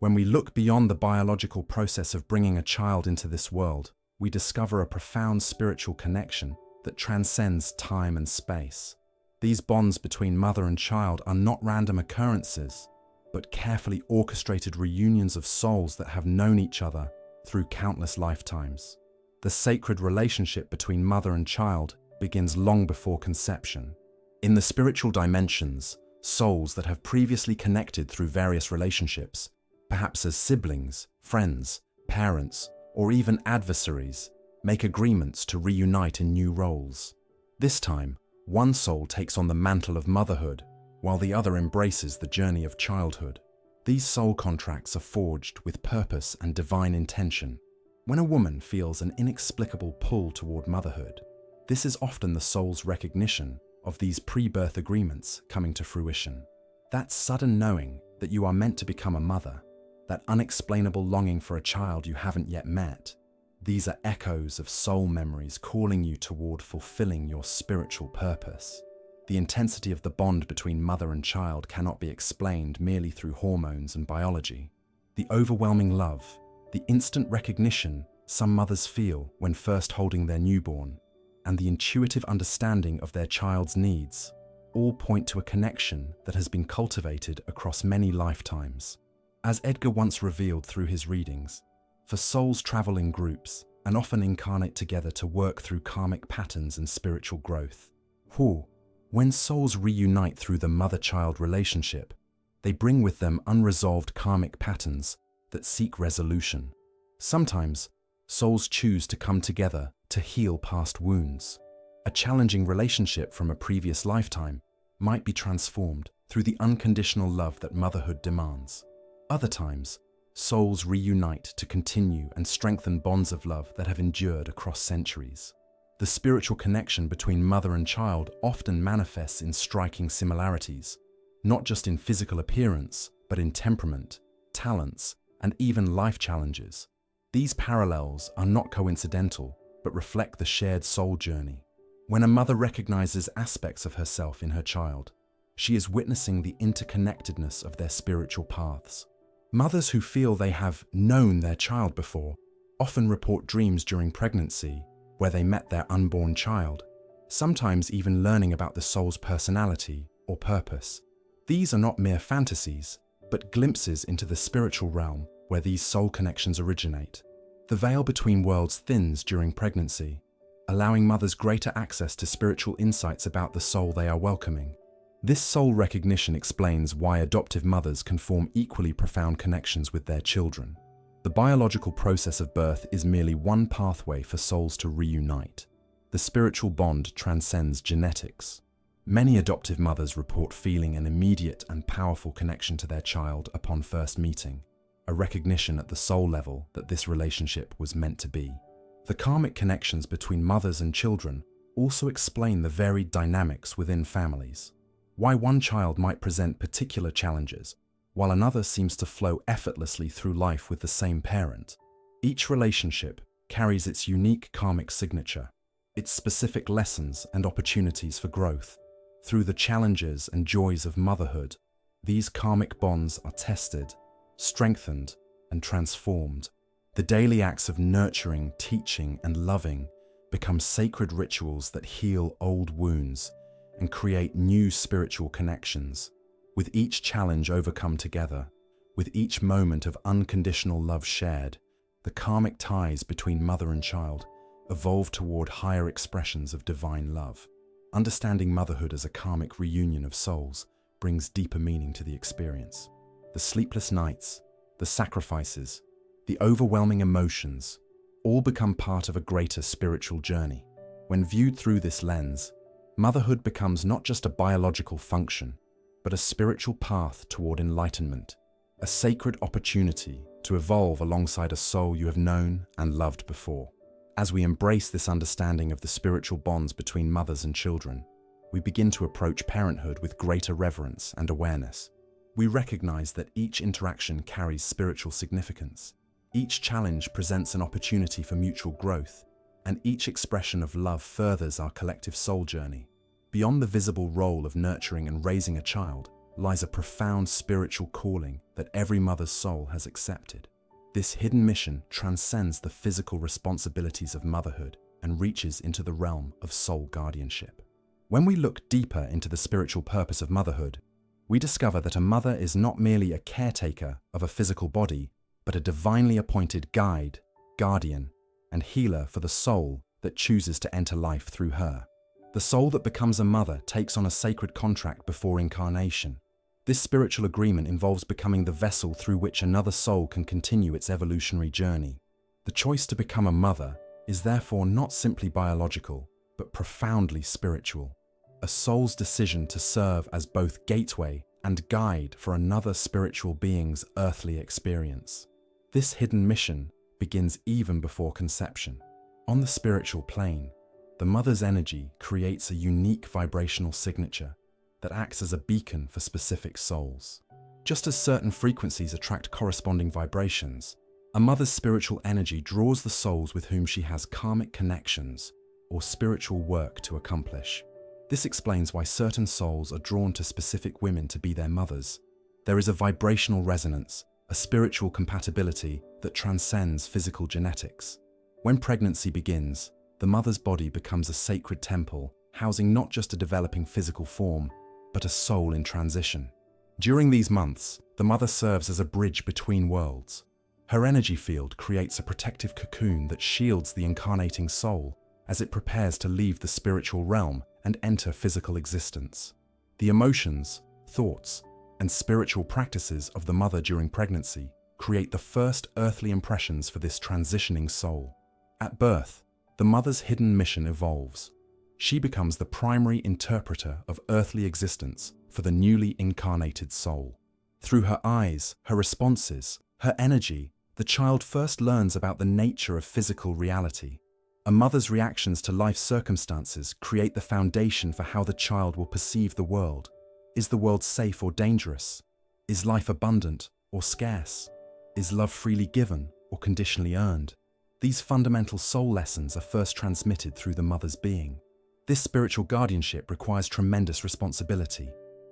When we look beyond the biological process of bringing a child into this world, we discover a profound spiritual connection that transcends time and space. These bonds between mother and child are not random occurrences, but carefully orchestrated reunions of souls that have known each other through countless lifetimes. The sacred relationship between mother and child begins long before conception. In the spiritual dimensions, souls that have previously connected through various relationships, perhaps as siblings, friends, parents, or even adversaries, make agreements to reunite in new roles. This time, one soul takes on the mantle of motherhood, while the other embraces the journey of childhood. These soul contracts are forged with purpose and divine intention. When a woman feels an inexplicable pull toward motherhood, this is often the soul's recognition of these pre-birth agreements coming to fruition. That sudden knowing that you are meant to become a mother, that unexplainable longing for a child you haven't yet met, these are echoes of soul memories calling you toward fulfilling your spiritual purpose. The intensity of the bond between mother and child cannot be explained merely through hormones and biology. The overwhelming love, the instant recognition some mothers feel when first holding their newborn, and the intuitive understanding of their child's needs all point to a connection that has been cultivated across many lifetimes. As Edgar once revealed through his readings, for souls travel in groups and often incarnate together to work through karmic patterns and spiritual growth. When souls reunite through the mother-child relationship, they bring with them unresolved karmic patterns that seek resolution. Sometimes, souls choose to come together to heal past wounds. A challenging relationship from a previous lifetime might be transformed through the unconditional love that motherhood demands. Other times, souls reunite to continue and strengthen bonds of love that have endured across centuries. The spiritual connection between mother and child often manifests in striking similarities, not just in physical appearance, but in temperament, talents, and even life challenges. These parallels are not coincidental, but reflect the shared soul journey. When a mother recognizes aspects of herself in her child, she is witnessing the interconnectedness of their spiritual paths. Mothers who feel they have known their child before often report dreams during pregnancy where they met their unborn child, sometimes even learning about the soul's personality or purpose. These are not mere fantasies, but glimpses into the spiritual realm where these soul connections originate. The veil between worlds thins during pregnancy, allowing mothers greater access to spiritual insights about the soul they are welcoming. This soul recognition explains why adoptive mothers can form equally profound connections with their children. The biological process of birth is merely one pathway for souls to reunite. The spiritual bond transcends genetics. Many adoptive mothers report feeling an immediate and powerful connection to their child upon first meeting, a recognition at the soul level that this relationship was meant to be. The karmic connections between mothers and children also explain the varied dynamics within families. Why one child might present particular challenges, while another seems to flow effortlessly through life with the same parent. Each relationship carries its unique karmic signature, its specific lessons and opportunities for growth. Through the challenges and joys of motherhood, these karmic bonds are tested, strengthened, and transformed. The daily acts of nurturing, teaching, and loving become sacred rituals that heal old wounds and create new spiritual connections. With each challenge overcome together, with each moment of unconditional love shared, the karmic ties between mother and child evolve toward higher expressions of divine love. Understanding motherhood as a karmic reunion of souls brings deeper meaning to the experience. The sleepless nights, the sacrifices, the overwhelming emotions, all become part of a greater spiritual journey. When viewed through this lens, motherhood becomes not just a biological function, but a spiritual path toward enlightenment, a sacred opportunity to evolve alongside a soul you have known and loved before. As we embrace this understanding of the spiritual bonds between mothers and children, we begin to approach parenthood with greater reverence and awareness. We recognize that each interaction carries spiritual significance. Each challenge presents an opportunity for mutual growth, and each expression of love furthers our collective soul journey. Beyond the visible role of nurturing and raising a child lies a profound spiritual calling that every mother's soul has accepted. This hidden mission transcends the physical responsibilities of motherhood and reaches into the realm of soul guardianship. When we look deeper into the spiritual purpose of motherhood, we discover that a mother is not merely a caretaker of a physical body, but a divinely appointed guide, guardian, and healer for the soul that chooses to enter life through her. The soul that becomes a mother takes on a sacred contract before incarnation. This spiritual agreement involves becoming the vessel through which another soul can continue its evolutionary journey. The choice to become a mother is therefore not simply biological, but profoundly spiritual. A soul's decision to serve as both gateway and guide for another spiritual being's earthly experience. This hidden mission begins even before conception. On the spiritual plane, the mother's energy creates a unique vibrational signature that acts as a beacon for specific souls. Just as certain frequencies attract corresponding vibrations, a mother's spiritual energy draws the souls with whom she has karmic connections or spiritual work to accomplish. This explains why certain souls are drawn to specific women to be their mothers. There is a vibrational resonance, a spiritual compatibility that transcends physical genetics. When pregnancy begins, the mother's body becomes a sacred temple, housing not just a developing physical form, but a soul in transition. During these months, the mother serves as a bridge between worlds. Her energy field creates a protective cocoon that shields the incarnating soul as it prepares to leave the spiritual realm and enter physical existence. The emotions, thoughts, and spiritual practices of the mother during pregnancy create the first earthly impressions for this transitioning soul. At birth, the mother's hidden mission evolves. She becomes the primary interpreter of earthly existence for the newly incarnated soul. Through her eyes, her responses, her energy, the child first learns about the nature of physical reality. A mother's reactions to life circumstances create the foundation for how the child will perceive the world. Is the world safe or dangerous? Is life abundant or scarce? Is love freely given or conditionally earned? These fundamental soul lessons are first transmitted through the mother's being. This spiritual guardianship requires tremendous responsibility.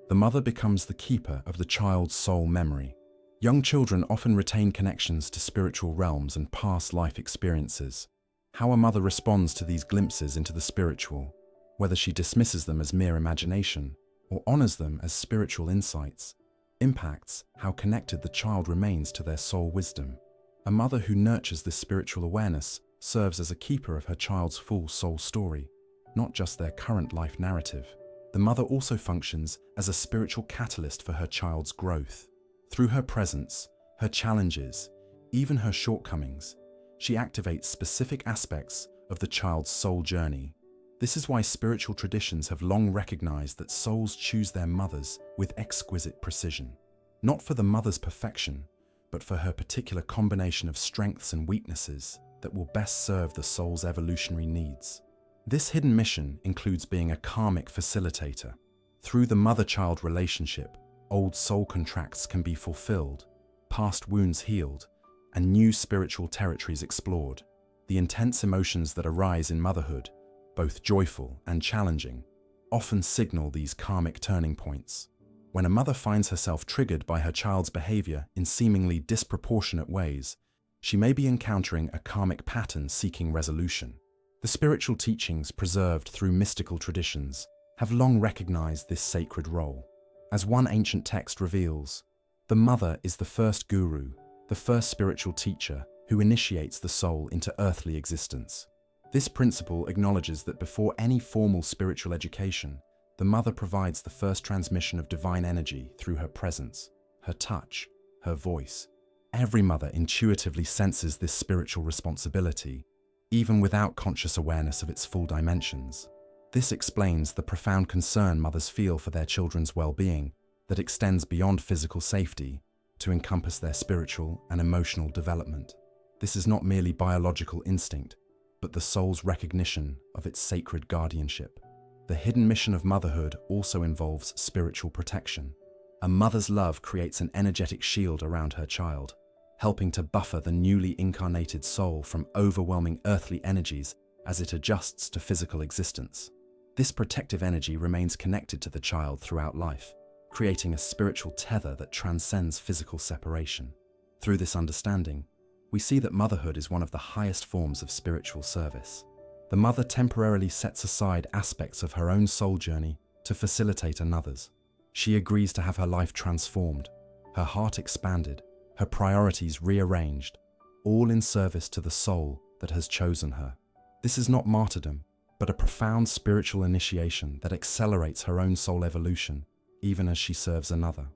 The mother becomes the keeper of the child's soul memory. Young children often retain connections to spiritual realms and past life experiences. How a mother responds to these glimpses into the spiritual, whether she dismisses them as mere imagination or honors them as spiritual insights, impacts how connected the child remains to their soul wisdom. A mother who nurtures this spiritual awareness serves as a keeper of her child's full soul story, not just their current life narrative. The mother also functions as a spiritual catalyst for her child's growth. Through her presence, her challenges, even her shortcomings, she activates specific aspects of the child's soul journey. This is why spiritual traditions have long recognized that souls choose their mothers with exquisite precision, not for the mother's perfection, but for her particular combination of strengths and weaknesses that will best serve the soul's evolutionary needs. This hidden mission includes being a karmic facilitator. Through the mother-child relationship, old soul contracts can be fulfilled, past wounds healed, and new spiritual territories explored. The intense emotions that arise in motherhood, both joyful and challenging, often signal these karmic turning points. When a mother finds herself triggered by her child's behavior in seemingly disproportionate ways, she may be encountering a karmic pattern seeking resolution. The spiritual teachings preserved through mystical traditions have long recognized this sacred role. As one ancient text reveals, the mother is the first guru, the first spiritual teacher who initiates the soul into earthly existence. This principle acknowledges that before any formal spiritual education, the mother provides the first transmission of divine energy through her presence, her touch, her voice. Every mother intuitively senses this spiritual responsibility, even without conscious awareness of its full dimensions. This explains the profound concern mothers feel for their children's well-being that extends beyond physical safety to encompass their spiritual and emotional development. This is not merely biological instinct, but the soul's recognition of its sacred guardianship. The hidden mission of motherhood also involves spiritual protection. A mother's love creates an energetic shield around her child, helping to buffer the newly incarnated soul from overwhelming earthly energies as it adjusts to physical existence. This protective energy remains connected to the child throughout life, creating a spiritual tether that transcends physical separation. Through this understanding, we see that motherhood is one of the highest forms of spiritual service. The mother temporarily sets aside aspects of her own soul journey to facilitate another's. She agrees to have her life transformed, her heart expanded, her priorities rearranged, all in service to the soul that has chosen her. This is not martyrdom, but a profound spiritual initiation that accelerates her own soul evolution, even as she serves another.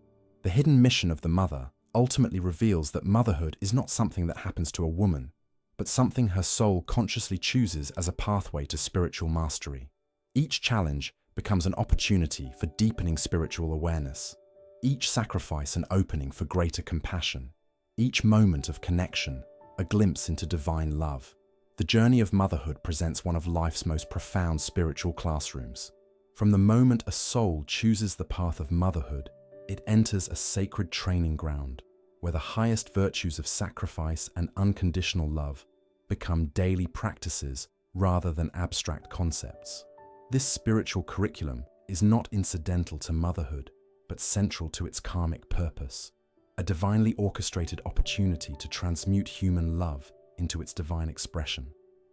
The hidden mission of the mother ultimately reveals that motherhood is not something that happens to a woman, but something her soul consciously chooses as a pathway to spiritual mastery. Each challenge becomes an opportunity for deepening spiritual awareness. Each sacrifice an opening for greater compassion. Each moment of connection a glimpse into divine love. The journey of motherhood presents one of life's most profound spiritual classrooms. From the moment a soul chooses the path of motherhood, it enters a sacred training ground where the highest virtues of sacrifice and unconditional love become daily practices rather than abstract concepts. This spiritual curriculum is not incidental to motherhood, but central to its karmic purpose, a divinely orchestrated opportunity to transmute human love into its divine expression.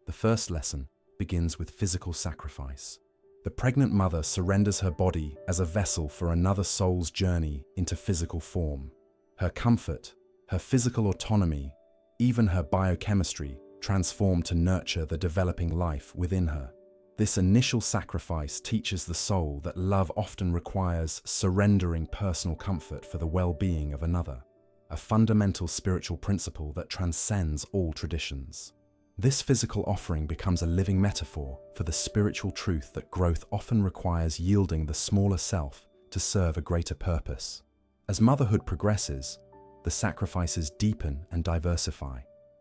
The first lesson begins with physical sacrifice. The pregnant mother surrenders her body as a vessel for another soul's journey into physical form. Her comfort, her physical autonomy, even her biochemistry transform to nurture the developing life within her. This initial sacrifice teaches the soul that love often requires surrendering personal comfort for the well-being of another, a fundamental spiritual principle that transcends all traditions. This physical offering becomes a living metaphor for the spiritual truth that growth often requires yielding the smaller self to serve a greater purpose. As motherhood progresses, the sacrifices deepen and diversify.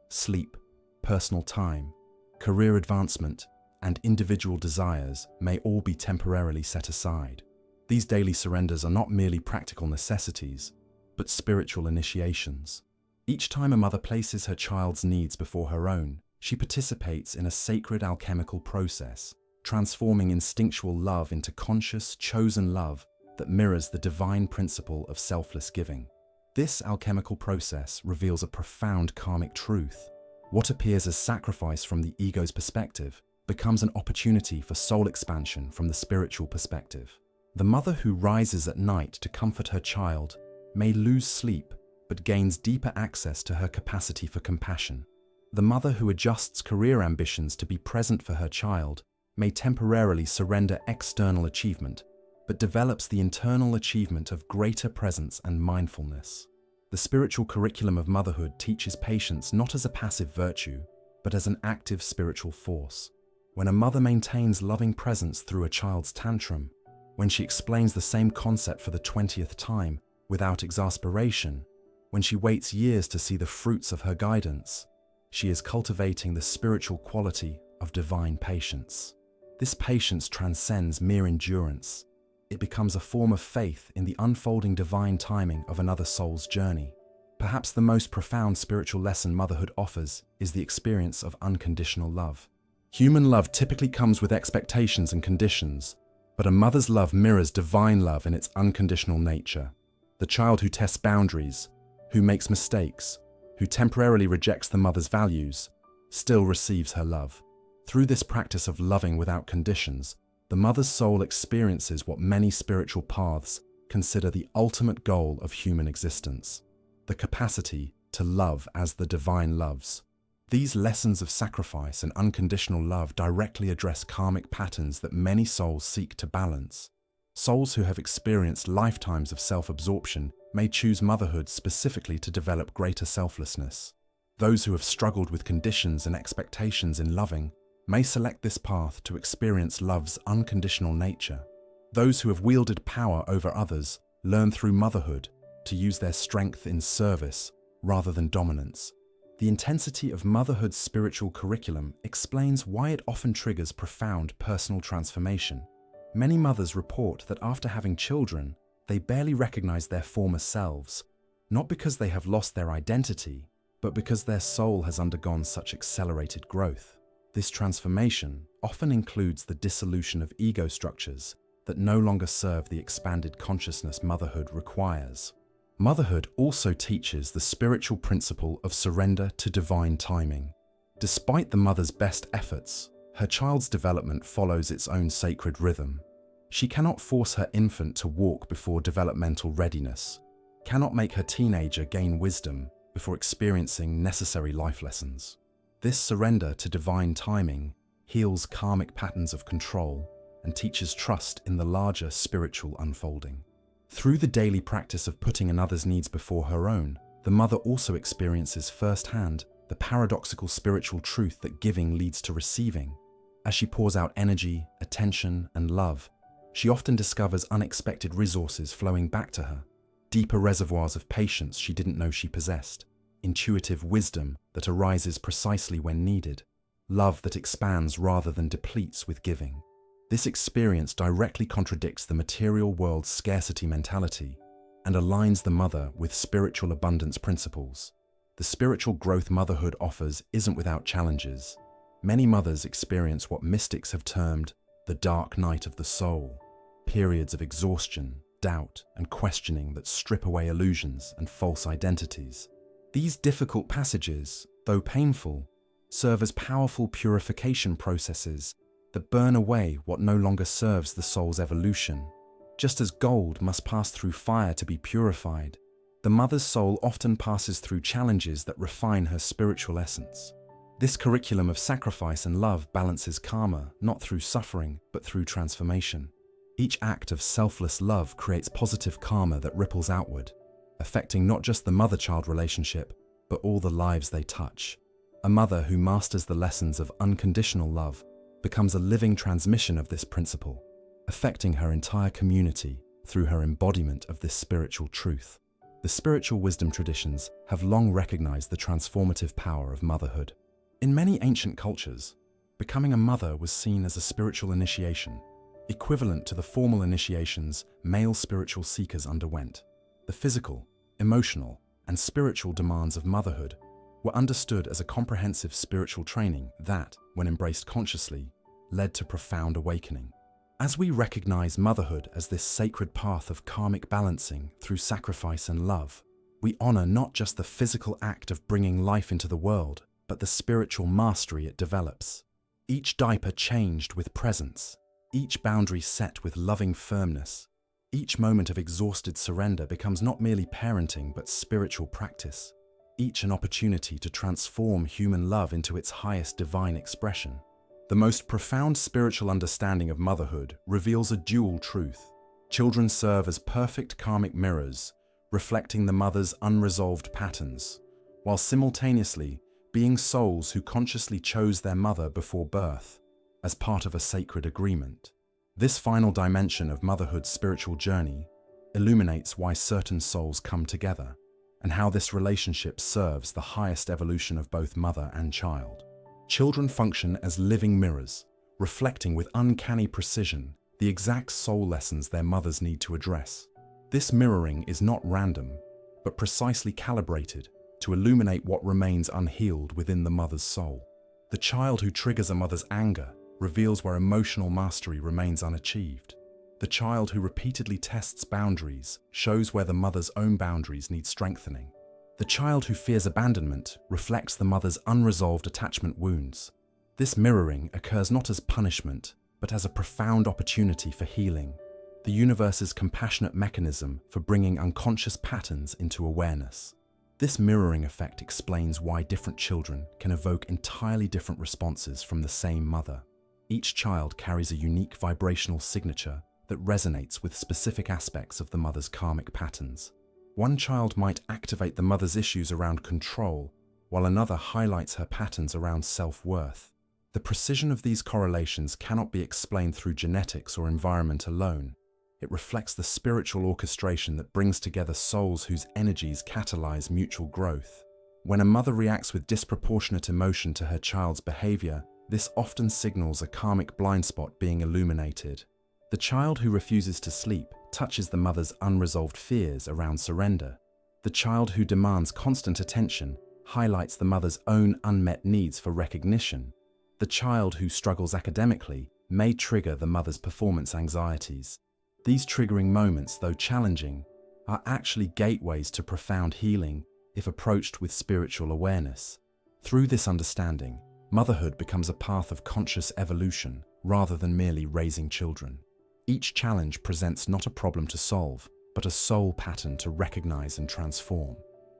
Sleep, personal time, career advancement, and individual desires may all be temporarily set aside. These daily surrenders are not merely practical necessities, but spiritual initiations. Each time a mother places her child's needs before her own, she participates in a sacred alchemical process, transforming instinctual love into conscious, chosen love that mirrors the divine principle of selfless giving. This alchemical process reveals a profound karmic truth. What appears as sacrifice from the ego's perspective becomes an opportunity for soul expansion from the spiritual perspective. The mother who rises at night to comfort her child may lose sleep, but gains deeper access to her capacity for compassion. The mother who adjusts career ambitions to be present for her child may temporarily surrender external achievement, but develops the internal achievement of greater presence and mindfulness. The spiritual curriculum of motherhood teaches patience not as a passive virtue, but as an active spiritual force. When a mother maintains loving presence through a child's tantrum, when she explains the same concept for the 20th time without exasperation, when she waits years to see the fruits of her guidance, she is cultivating the spiritual quality of divine patience. This patience transcends mere endurance. It becomes a form of faith in the unfolding divine timing of another soul's journey. Perhaps the most profound spiritual lesson motherhood offers is the experience of unconditional love. Human love typically comes with expectations and conditions, but a mother's love mirrors divine love in its unconditional nature. The child who tests boundaries, who makes mistakes, who temporarily rejects the mother's values, still receives her love. Through this practice of loving without conditions, the mother's soul experiences what many spiritual paths consider the ultimate goal of human existence: the capacity to love as the divine loves. These lessons of sacrifice and unconditional love directly address karmic patterns that many souls seek to balance. Souls who have experienced lifetimes of self-absorption may choose motherhood specifically to develop greater selflessness. Those who have struggled with conditions and expectations in loving may select this path to experience love's unconditional nature. Those who have wielded power over others learn through motherhood to use their strength in service rather than dominance. The intensity of motherhood's spiritual curriculum explains why it often triggers profound personal transformation. Many mothers report that after having children, they barely recognize their former selves, not because they have lost their identity, but because their soul has undergone such accelerated growth. This transformation often includes the dissolution of ego structures that no longer serve the expanded consciousness motherhood requires. Motherhood also teaches the spiritual principle of surrender to divine timing. Despite the mother's best efforts, her child's development follows its own sacred rhythm. She cannot force her infant to walk before developmental readiness, cannot make her teenager gain wisdom before experiencing necessary life lessons. This surrender to divine timing heals karmic patterns of control and teaches trust in the larger spiritual unfolding. Through the daily practice of putting another's needs before her own, the mother also experiences firsthand the paradoxical spiritual truth that giving leads to receiving. As she pours out energy, attention, and love, she often discovers unexpected resources flowing back to her, deeper reservoirs of patience she didn't know she possessed, intuitive wisdom that arises precisely when needed, love that expands rather than depletes with giving. This experience directly contradicts the material world's scarcity mentality and aligns the mother with spiritual abundance principles. The spiritual growth motherhood offers isn't without challenges. Many mothers experience what mystics have termed the dark night of the soul, periods of exhaustion, doubt, and questioning that strip away illusions and false identities. These difficult passages, though painful, serve as powerful purification processes that burn away what no longer serves the soul's evolution. Just as gold must pass through fire to be purified, the mother's soul often passes through challenges that refine her spiritual essence. This curriculum of sacrifice and love balances karma not through suffering but through transformation. Each act of selfless love creates positive karma that ripples outward, affecting not just the mother-child relationship, but all the lives they touch. A mother who masters the lessons of unconditional love becomes a living transmission of this principle, affecting her entire community through her embodiment of this spiritual truth. The spiritual wisdom traditions have long recognized the transformative power of motherhood. In many ancient cultures, becoming a mother was seen as a spiritual initiation, equivalent to the formal initiations male spiritual seekers underwent. The physical, emotional, and spiritual demands of motherhood were understood as a comprehensive spiritual training that, when embraced consciously, led to profound awakening. As we recognize motherhood as this sacred path of karmic balancing through sacrifice and love, we honor not just the physical act of bringing life into the world, but the spiritual mastery it develops. Each diaper changed with presence, each boundary set with loving firmness, each moment of exhausted surrender becomes not merely parenting but spiritual practice, each an opportunity to transform human love into its highest divine expression. The most profound spiritual understanding of motherhood reveals a dual truth. Children serve as perfect karmic mirrors, reflecting the mother's unresolved patterns, while simultaneously being souls who consciously chose their mother before birth, as part of a sacred agreement. This final dimension of motherhood's spiritual journey illuminates why certain souls come together, and how this relationship serves the highest evolution of both mother and child. Children function as living mirrors, reflecting with uncanny precision the exact soul lessons their mothers need to address. This mirroring is not random, but precisely calibrated to illuminate what remains unhealed within the mother's soul. The child who triggers a mother's anger reveals where emotional mastery remains unachieved. The child who repeatedly tests boundaries shows where the mother's own boundaries need strengthening. The child who fears abandonment reflects the mother's unresolved attachment wounds. This mirroring occurs not as punishment, but as a profound opportunity for healing, the universe's compassionate mechanism for bringing unconscious patterns into awareness. This mirroring effect explains why different children can evoke entirely different responses from the same mother. Each child carries a unique vibrational signature that resonates with specific aspects of the mother's karmic patterns. One child might activate the mother's issues around control, while another highlights her patterns around self-worth. The precision of these correlations cannot be explained through genetics or environment alone. It reflects the spiritual orchestration that brings together souls whose energies catalyze mutual growth. When a mother reacts with disproportionate emotion to her child's behavior, this often signals a karmic blind spot being illuminated. The child who refuses to sleep touches the mother's unresolved fears around surrender. The child who demands constant attention highlights the mother's own unmet needs for recognition. The child who struggles academically may trigger the mother's performance anxieties. These triggering moments, though challenging, are actually gateways to profound healing if approached with spiritual awareness. Through this understanding, motherhood becomes a path of conscious evolution rather than merely raising children. Each challenge presents not a problem to solve, but a soul pattern to recognize and transform.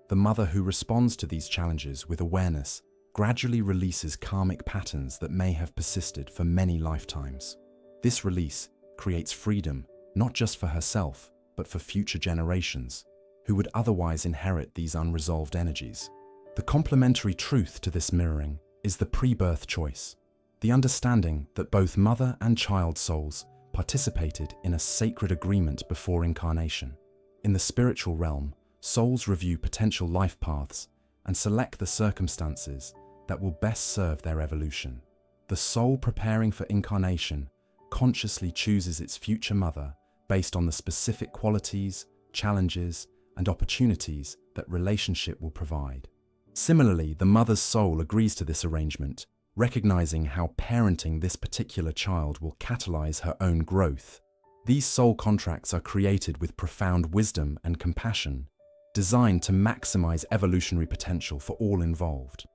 The mother who responds to these challenges with awareness gradually releases karmic patterns that may have persisted for many lifetimes. This release creates freedom not just for herself, but for future generations who would otherwise inherit these unresolved energies. The complementary truth to this mirroring is the pre-birth choice, the understanding that both mother and child souls participated in a sacred agreement before incarnation. In the spiritual realm, souls review potential life paths and select the circumstances that will best serve their evolution. The soul preparing for incarnation consciously chooses its future mother based on the specific qualities, challenges, and opportunities that relationship will provide. Similarly, the mother's soul agrees to this arrangement, recognizing how parenting this particular child will catalyze her own growth. These soul contracts are created with profound wisdom and compassion, designed to maximize evolutionary potential for all involved.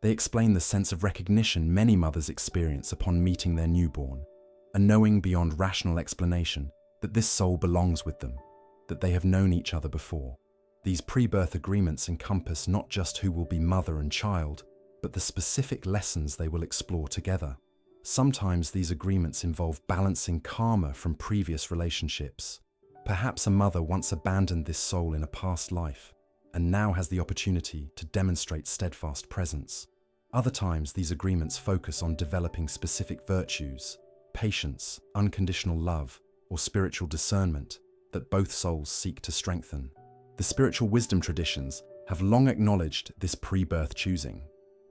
They explain the sense of recognition many mothers experience upon meeting their newborn, a knowing beyond rational explanation that this soul belongs with them, that they have known each other before. These pre-birth agreements encompass not just who will be mother and child, but the specific lessons they will explore together. Sometimes these agreements involve balancing karma from previous relationships. Perhaps a mother once abandoned this soul in a past life, and now has the opportunity to demonstrate steadfast presence. Other times, these agreements focus on developing specific virtues, patience, unconditional love, or spiritual discernment that both souls seek to strengthen. The spiritual wisdom traditions have long acknowledged this pre-birth choosing.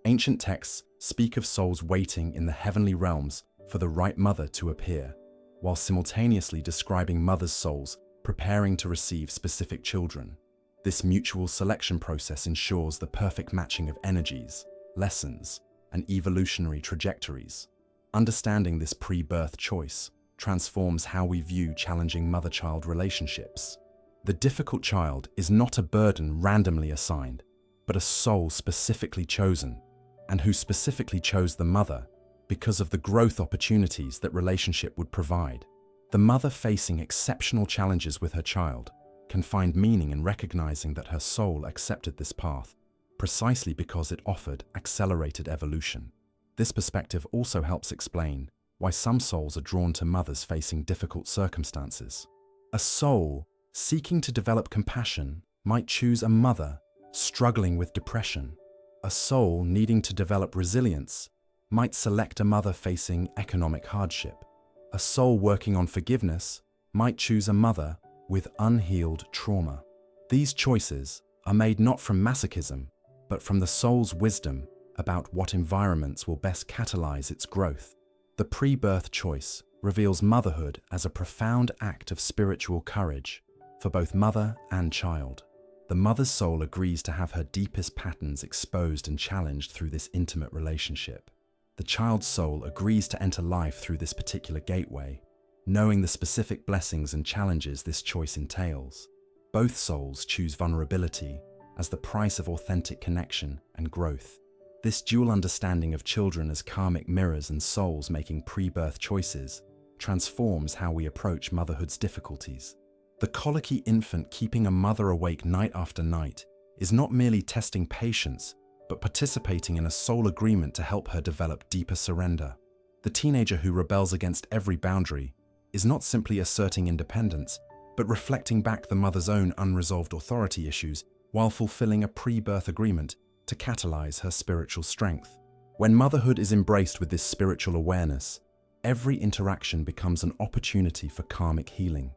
Ancient texts speak of souls waiting in the heavenly realms for the right mother to appear, while simultaneously describing mothers' souls preparing to receive specific children. This mutual selection process ensures the perfect matching of energies, lessons, and evolutionary trajectories. Understanding this pre-birth choice transforms how we view challenging mother-child relationships. The difficult child is not a burden randomly assigned, but a soul specifically chosen, and who specifically chose the mother because of the growth opportunities that relationship would provide. The mother facing exceptional challenges with her child can find meaning in recognizing that her soul accepted this path precisely because it offered accelerated evolution. This perspective also helps explain why some souls are drawn to mothers facing difficult circumstances. A soul seeking to develop compassion might choose a mother struggling with depression. A soul needing to develop resilience might select a mother facing economic hardship. A soul working on forgiveness might choose a mother with unhealed trauma. These choices are made not from masochism, but from the soul's wisdom about what environments will best catalyze its growth. The pre-birth choice reveals motherhood as a profound act of spiritual courage for both mother and child. The mother's soul agrees to have her deepest patterns exposed and challenged through this intimate relationship. The child's soul agrees to enter life through this particular gateway, knowing the specific blessings and challenges this choice entails. Both souls choose vulnerability as the price of authentic connection and growth. This dual understanding of children as karmic mirrors and souls making pre-birth choices transforms how we approach motherhood's difficulties. The colicky infant keeping a mother awake night after night is not merely testing patience, but participating in a soul agreement to help her develop deeper surrender. The teenager who rebels against every boundary is not simply asserting independence, but reflecting back the mother's own unresolved authority issues while fulfilling a pre-birth agreement to catalyze her spiritual strength. When motherhood is embraced with this spiritual awareness, every interaction becomes an opportunity for karmic healing.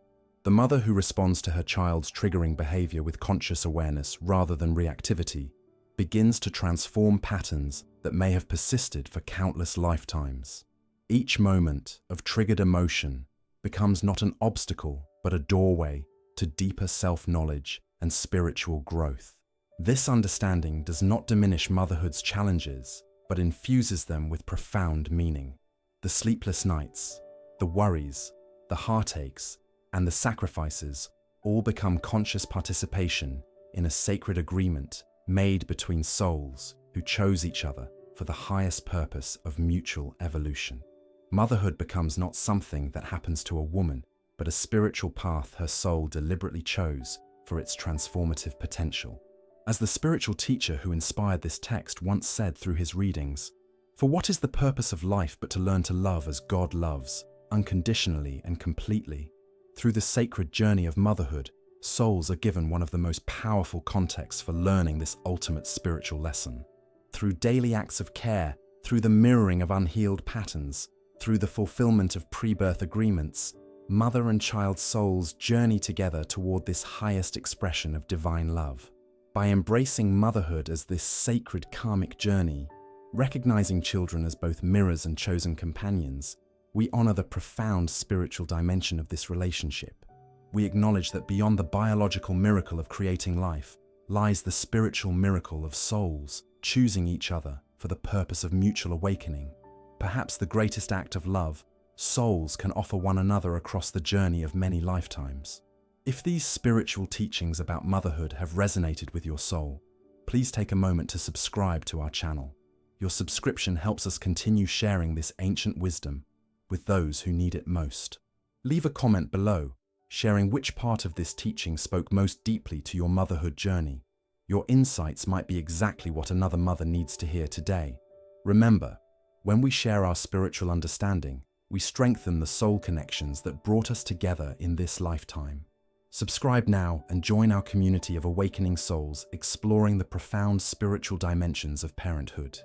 The mother who responds to her child's triggering behavior with conscious awareness rather than reactivity begins to transform patterns that may have persisted for countless lifetimes. Each moment of triggered emotion becomes not an obstacle, but a doorway to deeper self-knowledge and spiritual growth. This understanding does not diminish motherhood's challenges, but infuses them with profound meaning. The sleepless nights, the worries, the heartaches, and the sacrifices all become conscious participation in a sacred agreement made between souls who chose each other for the highest purpose of mutual evolution. Motherhood becomes not something that happens to a woman, but a spiritual path her soul deliberately chose for its transformative potential. As the spiritual teacher who inspired this text once said through his readings, "For what is the purpose of life but to learn to love as God loves, unconditionally and completely?" Through the sacred journey of motherhood, souls are given one of the most powerful contexts for learning this ultimate spiritual lesson. Through daily acts of care, through the mirroring of unhealed patterns, through the fulfillment of pre-birth agreements, mother and child souls journey together toward this highest expression of divine love. By embracing motherhood as this sacred karmic journey, recognizing children as both mirrors and chosen companions, we honor the profound spiritual dimension of this relationship. We acknowledge that beyond the biological miracle of creating life lies the spiritual miracle of souls choosing each other for the purpose of mutual awakening. Perhaps the greatest act of love souls can offer one another across the journey of many lifetimes. If these spiritual teachings about motherhood have resonated with your soul, please take a moment to subscribe to our channel. Your subscription helps us continue sharing this ancient wisdom with those who need it most. Leave a comment below, sharing which part of this teaching spoke most deeply to your motherhood journey. Your insights might be exactly what another mother needs to hear today. Remember, when we share our spiritual understanding, we strengthen the soul connections that brought us together in this lifetime. Subscribe now and join our community of awakening souls exploring the profound spiritual dimensions of parenthood.